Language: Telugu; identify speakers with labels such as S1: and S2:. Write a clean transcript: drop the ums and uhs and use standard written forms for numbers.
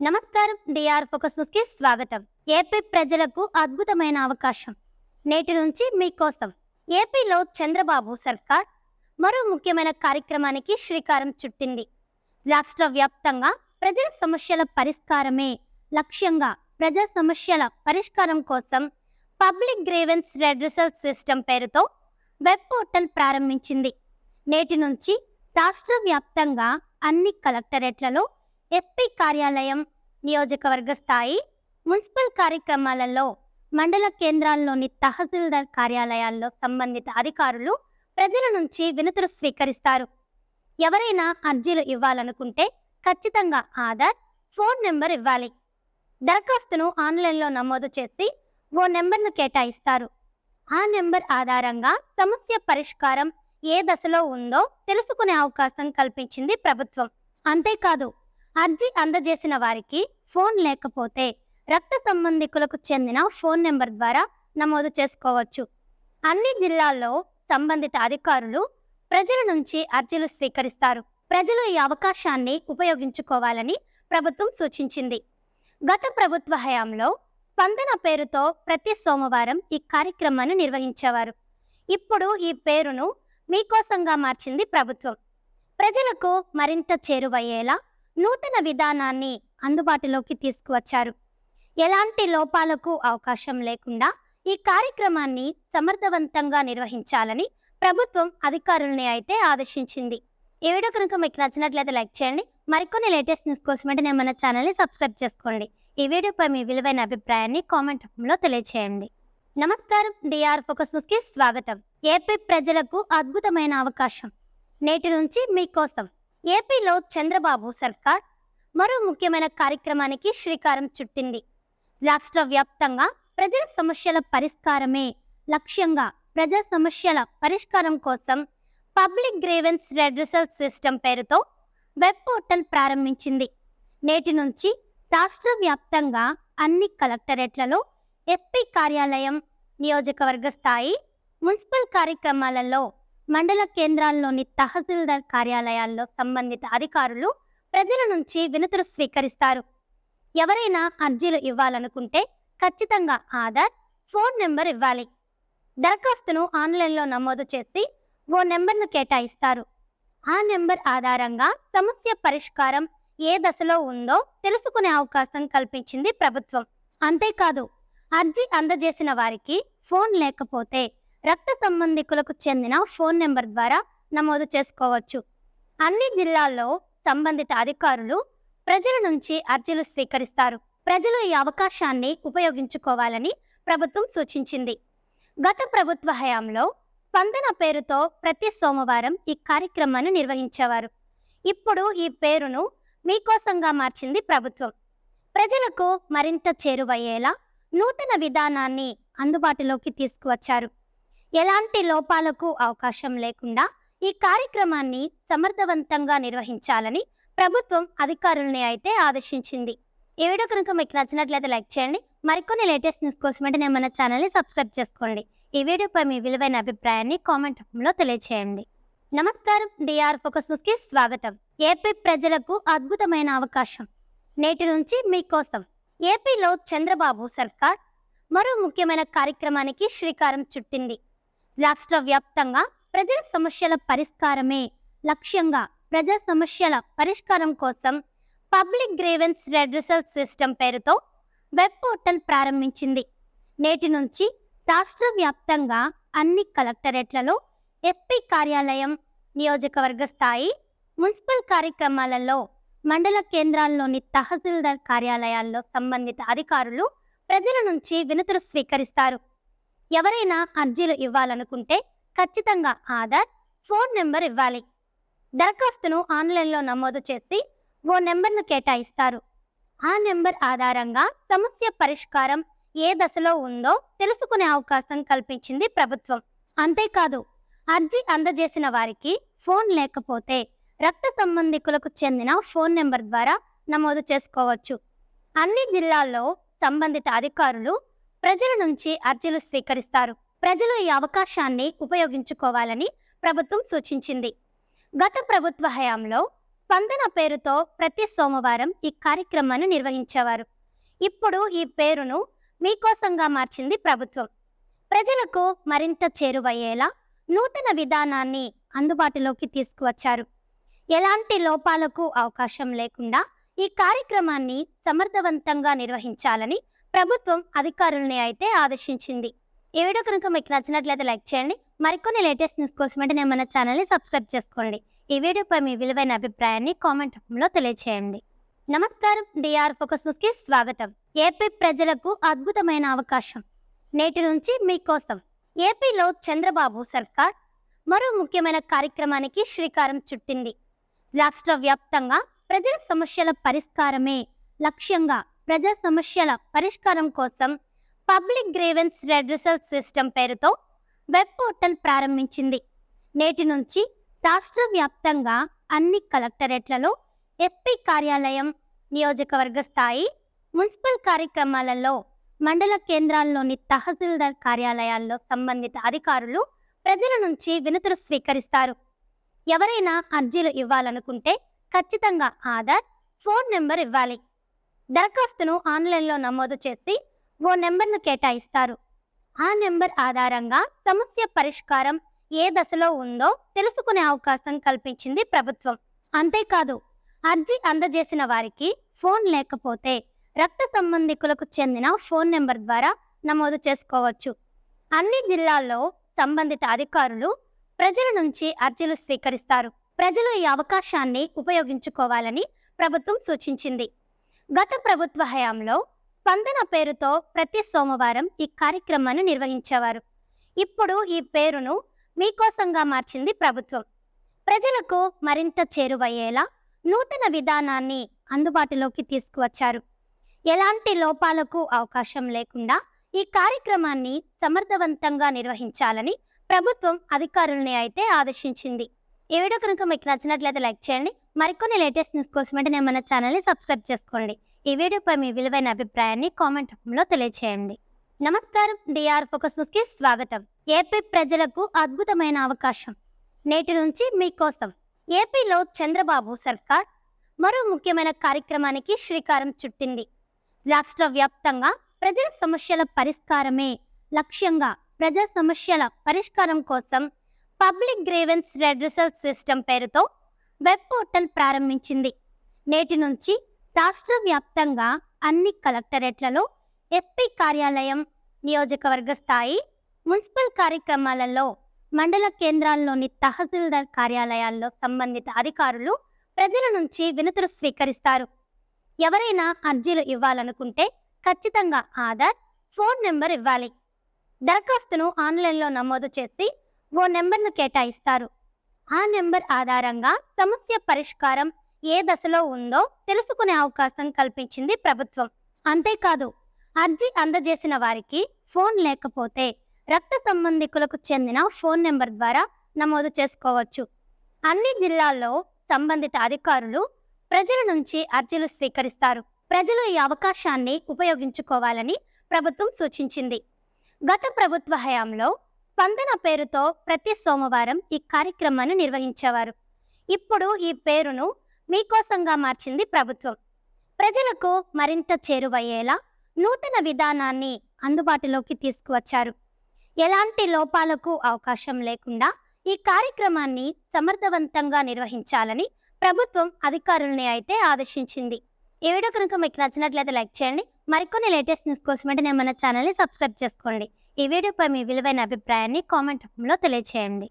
S1: నమస్కారం. డిఆర్ ఫోకస్ న్యూస్ కి స్వాగతం. ఏపీ ప్రజలకు అద్భుతమైన అవకాశం. నేటి నుంచి మీకోసం ఏపీలో చంద్రబాబు సర్కార్ మరో ముఖ్యమైన కార్యక్రమానికి శ్రీకారం చుట్టింది. రాష్ట్ర వ్యాప్తంగా ప్రజల సమస్యల పరిష్కారమే లక్ష్యంగా ప్రజా సమస్యల పరిష్కారం కోసం పబ్లిక్ గ్రీవెన్స్ రెడ్రెసల్ సిస్టమ్ పేరుతో వెబ్ పోర్టల్ ప్రారంభించింది. నేటి నుంచి రాష్ట్ర వ్యాప్తంగా అన్ని కలెక్టరేట్లలో, ఎస్పీ కార్యాలయం, నియోజకవర్గ స్థాయి, మున్సిపల్ కార్యక్రమాలలో, మండల కేంద్రాల్లోని తహసీల్దార్ కార్యాలయాల్లో సంబంధిత అధికారులు ప్రజల నుంచి వినతులు స్వీకరిస్తారు. ఎవరైనా అర్జీలు ఇవ్వాలనుకుంటే ఖచ్చితంగా ఆధార్, ఫోన్ నెంబర్ ఇవ్వాలి. దరఖాస్తును ఆన్లైన్లో నమోదు చేసి ఓ నెంబర్ను కేటాయిస్తారు. ఆ నెంబర్ ఆధారంగా సమస్య పరిష్కారం ఏ దశలో ఉందో తెలుసుకునే అవకాశం కల్పించింది ప్రభుత్వం. అంతేకాదు, అర్జీ అందజేసిన వారికి ఫోన్ లేకపోతే రక్త సంబంధికులకు చెందిన ఫోన్ నెంబర్ ద్వారా నమోదు చేసుకోవచ్చు. అన్ని జిల్లాల్లో సంబంధిత అధికారులు ప్రజల నుంచి అర్జీలు స్వీకరిస్తారు. ప్రజలు ఈ అవకాశాన్ని ఉపయోగించుకోవాలని ప్రభుత్వం సూచించింది. గత ప్రభుత్వ హయాంలో స్పందన పేరుతో ప్రతి సోమవారం ఈ కార్యక్రమాన్ని నిర్వహించేవారు. ఇప్పుడు ఈ పేరును మీకోసంగా మార్చింది ప్రభుత్వం. ప్రజలకు మరింత చేరువయ్యేలా నూతన విధానాన్ని అందుబాటులోకి తీసుకువచ్చారు. ఎలాంటి లోపాలకు అవకాశం లేకుండా ఈ కార్యక్రమాన్ని సమర్థవంతంగా నిర్వహించాలని ప్రభుత్వం అధికారులని అయితే ఆదేశించింది. ఈ వీడియో కనుక మీకు నచ్చినట్లయితే లైక్ చేయండి. మరికొన్ని లేటెస్ట్ న్యూస్ కోసం అంటే మన ఛానల్ని సబ్స్క్రైబ్ చేసుకోండి. ఈ వీడియోపై మీ విలువైన అభిప్రాయాన్ని కామెంట్ రూపంలో తెలియచేయండి. నమస్కారం. డిఆర్ ఫోకస్ న్యూస్ కి స్వాగతం. ఏపీ ప్రజలకు అద్భుతమైన అవకాశం. నేటి నుంచి మీకోసం ఏపీలో చంద్రబాబు సర్కార్ మరో ముఖ్యమైన కార్యక్రమానికి శ్రీకారం చుట్టింది. రాష్ట్ర వ్యాప్తంగా ప్రజల సమస్యల పరిష్కారమే లక్ష్యంగా ప్రజా సమస్యల పరిష్కారం కోసం పబ్లిక్ గ్రీవెన్స్ రెడ్రెసల్ సిస్టమ్ పేరుతో వెబ్ పోర్టల్ ప్రారంభించింది. నేటి నుంచి రాష్ట్ర వ్యాప్తంగా అన్ని కలెక్టరేట్లలో, ఎస్పీ కార్యాలయం, నియోజకవర్గ స్థాయి, మున్సిపల్ కార్యక్రమాలలో, మండల కేంద్రాల్లోని తహసీల్దార్ కార్యాలయాల్లో సంబంధిత అధికారులు ప్రజల నుంచి వినతులు స్వీకరిస్తారు. ఎవరైనా అర్జీలు ఇవ్వాలనుకుంటే ఖచ్చితంగా ఆధార్, ఫోన్ నెంబర్ ఇవ్వాలి. దరఖాస్తును ఆన్లైన్లో నమోదు చేసి ఓ నెంబర్ను కేటాయిస్తారు. ఆ నెంబర్ ఆధారంగా సమస్య పరిష్కారం ఏ దశలో ఉందో తెలుసుకునే అవకాశం కల్పించింది ప్రభుత్వం. అంతేకాదు, అర్జీ అందజేసిన వారికి ఫోన్ లేకపోతే రక్త సంబంధికులకు చెందిన ఫోన్ నెంబర్ ద్వారా నమోదు చేసుకోవచ్చు. అన్ని జిల్లాల్లో సంబంధిత అధికారులు ప్రజల నుంచి అర్జీలు స్వీకరిస్తారు. ప్రజలు ఈ అవకాశాన్ని ఉపయోగించుకోవాలని ప్రభుత్వం సూచించింది. గత ప్రభుత్వ హయాంలో స్పందన పేరుతో ప్రతి సోమవారం ఈ కార్యక్రమాన్ని నిర్వహించేవారు. ఇప్పుడు ఈ పేరును మీకోసంగా మార్చింది ప్రభుత్వం. ప్రజలకు మరింత చేరువయ్యేలా నూతన విధానాన్ని అందుబాటులోకి తీసుకువచ్చారు. ఎలాంటి లోపాలకు అవకాశం లేకుండా ఈ కార్యక్రమాన్ని సమర్థవంతంగా నిర్వహించాలని ప్రభుత్వం అధికారులని అయితే ఆదేశించింది. ఈ వీడియో కనుక మీకు నచ్చినట్లయితే లైక్ చేయండి. మరికొన్ని లేటెస్ట్ న్యూస్ కోసం అంటే మన ఛానల్ని సబ్స్క్రైబ్ చేసుకోండి. ఈ వీడియోపై మీ విలువైన అభిప్రాయాన్ని కామెంట్ రూపంలో తెలియచేయండి. నమస్కారం. డిఆర్ ఫోకస్ న్యూస్ కి స్వాగతం. ఏపీ ప్రజలకు అద్భుతమైన అవకాశం. నేటి నుంచి మీకోసం ఏపీలో చంద్రబాబు సర్కార్ మరో ముఖ్యమైన కార్యక్రమానికి శ్రీకారం చుట్టింది. రాష్ట్ర వ్యాప్తంగా ప్రజల సమస్యల పరిష్కారమే లక్ష్యంగా ప్రజా సమస్యల పరిష్కారం కోసం పబ్లిక్ గ్రీవెన్స్ రెడ్రెసల్ సిస్టమ్ పేరుతో వెబ్ పోర్టల్ ప్రారంభించింది. నేటి నుంచి రాష్ట్ర వ్యాప్తంగా అన్ని కలెక్టరేట్లలో, ఎస్పీ కార్యాలయం, నియోజకవర్గ స్థాయి, మున్సిపల్ కార్యక్రమాలలో, మండల కేంద్రాల్లోని తహసీల్దార్ కార్యాలయాల్లో సంబంధిత అధికారులు ప్రజల నుంచి వినతులు స్వీకరిస్తారు. ఎవరైనా అర్జీలు ఇవ్వాలనుకుంటే ఖచ్చితంగా ఆధార్, ఫోన్ నెంబర్ ఇవ్వాలి. దరఖాస్తును ఆన్లైన్లో నమోదు చేసి ఓ నెంబర్ను కేటాయిస్తారు. ఆ నెంబర్ ఆధారంగా సమస్య పరిష్కారం ఏ దశలో ఉందో తెలుసుకునే అవకాశం కల్పించింది ప్రభుత్వం. అంతేకాదు, అర్జీ అందజేసిన వారికి ఫోన్ లేకపోతే రక్త సంబంధికులకు చెందిన ఫోన్ నెంబర్ ద్వారా నమోదు చేసుకోవచ్చు. అన్ని జిల్లాల్లో సంబంధిత అధికారులు ప్రజల నుంచి అర్జీలు స్వీకరిస్తారు. ప్రజలు ఈ అవకాశాన్ని ఉపయోగించుకోవాలని ప్రభుత్వం సూచించింది. గత ప్రభుత్వ హయాంలో స్పందన పేరుతో ప్రతి సోమవారం ఈ కార్యక్రమాన్ని నిర్వహించేవారు. ఇప్పుడు ఈ పేరును మీకోసంగా మార్చింది ప్రభుత్వం. ప్రజలకు మరింత చేరువయ్యేలా నూతన విధానాన్ని అందుబాటులోకి తీసుకువచ్చారు. ఎలాంటి లోపాలకు అవకాశం లేకుండా ఈ కార్యక్రమాన్ని సమర్థవంతంగా నిర్వహించాలని ప్రభుత్వం అధికారుల్ని అయితే ఆదేశించింది. ఈ వీడియో కనుక మీకు నచ్చినట్లయితే లైక్ చేయండి. మరికొన్ని లేటెస్ట్ న్యూస్ కోసం వెంటనే మన ఛానల్ని సబ్స్క్రైబ్ చేసుకోండి. ఈ వీడియోపై మీ విలువైన అభిప్రాయాన్ని కామెంట్ రూపంలో తెలియజేయండి. నమస్కారం, డిఆర్ ఫోకస్ న్యూస్కి స్వాగతం. ఏపీ ప్రజలకు అద్భుతమైన అవకాశం. నేటి నుంచి మీకోసం ఏపీలో చంద్రబాబు సర్కార్ మరో ముఖ్యమైన కార్యక్రమానికి శ్రీకారం చుట్టింది. రాష్ట్ర వ్యాప్తంగా ప్రజల సమస్యల పరిష్కారమే లక్ష్యంగా ప్రజా సమస్యల పరిష్కారం కోసం పబ్లిక్ గ్రీవెన్స్ రెడ్రెసల్ సిస్టమ్ పేరుతో వెబ్ పోర్టల్ ప్రారంభించింది. నేటి నుంచి రాష్ట్ర వ్యాప్తంగా అన్ని కలెక్టరేట్లలో, ఎస్పీ కార్యాలయం, నియోజకవర్గ స్థాయి, మున్సిపల్ కార్యక్రమాలలో, మండల కేంద్రాల్లోని తహసీల్దార్ కార్యాలయాల్లో సంబంధిత అధికారులు ప్రజల నుంచి వినతులు స్వీకరిస్తారు. ఎవరైనా అర్జీలు ఇవ్వాలనుకుంటే ఖచ్చితంగా ఆధార్, ఫోన్ నెంబర్ ఇవ్వాలి. దరఖాస్తును ఆన్లైన్లో నమోదు చేసి ఓ నెంబర్ను కేటాయిస్తారు. ఆ నెంబర్ ఆధారంగా సమస్య పరిష్కారం ఏ దశలో ఉందో తెలుసుకునే అవకాశం కల్పించింది ప్రభుత్వం. అంతేకాదు, అర్జీ అందజేసిన వారికి ఫోన్ లేకపోతే రక్త సంబంధికులకు చెందిన ఫోన్ నెంబర్ ద్వారా నమోదు చేసుకోవచ్చు. అన్ని జిల్లాల్లో సంబంధిత అధికారులు ప్రజల నుంచి అర్జీలు స్వీకరిస్తారు. ప్రజలు ఈ అవకాశాన్ని ఉపయోగించుకోవాలని ప్రభుత్వం సూచించింది. గత ప్రభుత్వ హయాంలో స్పందన పేరుతో ప్రతి సోమవారం ఈ కార్యక్రమాన్ని నిర్వహించేవారు. ఇప్పుడు ఈ పేరును మీకోసంగా మార్చింది ప్రభుత్వం. ప్రజలకు మరింత చేరువయ్యేలా నూతన విధానాన్ని అందుబాటులోకి తీసుకువచ్చారు. ఎలాంటి లోపాలకు అవకాశం లేకుండా ఈ కార్యక్రమాన్ని సమర్థవంతంగా నిర్వహించాలని ప్రభుత్వం అధికారుల్ని అయితే ఆదేశించింది. ఈ వీడియో కనుక మీకు నచ్చినట్లయితే లైక్ చేయండి. మరికొన్ని లేటెస్ట్ న్యూస్ కోసం వెంటనే మన ఛానల్ని సబ్స్క్రైబ్ చేసుకోండి. ఈ వీడియోపై మీ విలువైన అభిప్రాయాన్ని కామెంట్ రూపంలో తెలియజేయండి. నమస్కారం, డిఆర్ ఫోకస్ న్యూస్కి స్వాగతం. ఏపీ ప్రజలకు అద్భుతమైన అవకాశం. నేటి నుంచి మీకోసం ఏపీలో చంద్రబాబు సర్కార్ మరో ముఖ్యమైన కార్యక్రమానికి శ్రీకారం చుట్టింది. రాష్ట్ర వ్యాప్తంగా ప్రజల సమస్యల పరిష్కారమే లక్ష్యంగా ప్రజా సమస్యల పరిష్కారం కోసం పబ్లిక్ గ్రీవెన్స్ రెడ్రెసల్ సిస్టమ్ పేరుతో వెబ్ పోర్టల్ ప్రారంభించింది. నేటి నుంచి రాష్ట్ర వ్యాప్తంగా అన్ని కలెక్టరేట్లలో, ఎస్పీ కార్యాలయం, నియోజకవర్గ స్థాయి, మున్సిపల్ కార్యక్రమాలలో, మండల కేంద్రాల్లోని తహసీల్దార్ కార్యాలయాల్లో సంబంధిత అధికారులు ప్రజల నుంచి వినతులు స్వీకరిస్తారు. ఎవరైనా అర్జీలు ఇవ్వాలనుకుంటే ఖచ్చితంగా ఆధార్, ఫోన్ నెంబర్ ఇవ్వాలి. దరఖాస్తును ఆన్లైన్లో నమోదు చేసి ఓ నెంబర్ను కేటాయిస్తారు. ఆ నెంబర్ ఆధారంగా సమస్య పరిష్కారం ఏ దశలో ఉందో తెలుసుకునే అవకాశం కల్పించింది ప్రభుత్వం. అంతేకాదు, అర్జీ అందజేసిన వారికి ఫోన్ లేకపోతే రక్త సంబంధికులకు చెందిన ఫోన్ నెంబర్ ద్వారా నమోదు చేసుకోవచ్చు. అన్ని జిల్లాల్లో సంబంధిత అధికారులు ప్రజల నుంచి అర్జీలు స్వీకరిస్తారు. ప్రజలు ఈ అవకాశాన్ని ఉపయోగించుకోవాలని ప్రభుత్వం సూచించింది. గత ప్రభుత్వ హయాంలో స్పందన పేరుతో ప్రతి సోమవారం ఈ కార్యక్రమాన్ని నిర్వహించేవారు. ఇప్పుడు ఈ పేరును మీకోసంగా మార్చింది ప్రభుత్వం. ప్రజలకు మరింత చేరువయ్యేలా నూతన విధానాన్ని అందుబాటులోకి తీసుకువచ్చారు. ఎలాంటి లోపాలకు అవకాశం లేకుండా ఈ కార్యక్రమాన్ని సమర్థవంతంగా నిర్వహించాలని ప్రభుత్వం అధికారుల్ని అయితే ఆదేశించింది. ఈ వీడియో కనుక మీకు నచ్చినట్లయితే లైక్ చేయండి. మరికొన్ని లేటెస్ట్ న్యూస్ కోసం వెంటనే మన ఛానల్ని సబ్స్క్రైబ్ చేసుకోండి. ఈ వీడియోపై మీ విలువైన అభిప్రాయాన్ని కామెంట్ రూపంలో తెలియజేయండి.